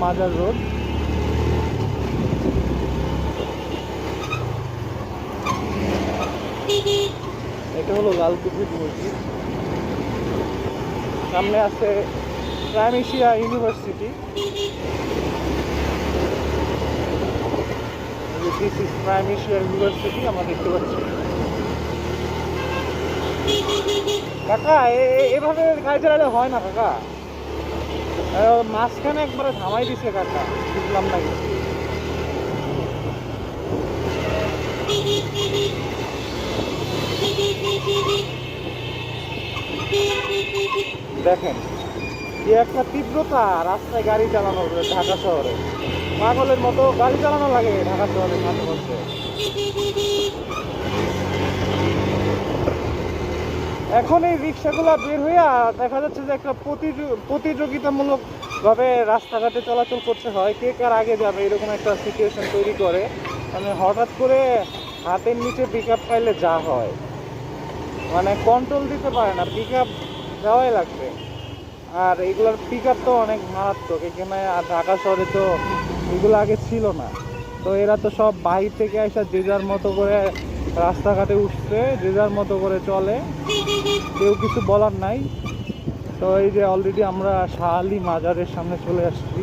মাজার রোড। এটা হলো লালকুঠি মসজিদ। সামনে আছে prime Asia university. This is prime Asia university আমরা দেখতে পাচ্ছি। কাকা এভাবে গাড়ি চালালে হয় না কাকা, মাঝখানে একবারে থামাই দিছে কাকা, বুঝলাম না কিছু। দেখেন কি একটা তীব্রতা রাস্তায় গাড়ি চালানোর ঢাকা শহরে, পাগলের মতো গাড়ি চালানো লাগে ঢাকা শহরে মাঝে মধ্যে। এখন এই রিক্সাগুলো বের হইয়া দেখা যাচ্ছে যে একটা প্রতিযোগিতামূলক ভাবে রাস্তাঘাটে চলাচল করতে হয়, কে কার আগে যাবে এরকম একটা সিচুয়েশন তৈরি করে। মানে হঠাৎ করে হাতের নিচে পিক আপ পাইলে যা হয়, মানে কন্ট্রোল দিতে পারে না, পিক আপ দেওয়াই লাগবে। আর এগুলোর পিক আপ তো অনেক মারাত্মক এখানে, আর ঢাকা শহরে তো এগুলো আগে ছিল না। তো এরা তো সব বাহির থেকে আসা যে যার মতো করে রাস্তাঘাটে উঠছে, যে যার মতো করে চলে, কেউ কিছু বলার নাই। তো এই যে অলরেডি আমরা শাহ আলী মাজারের সামনে চলে আসছি।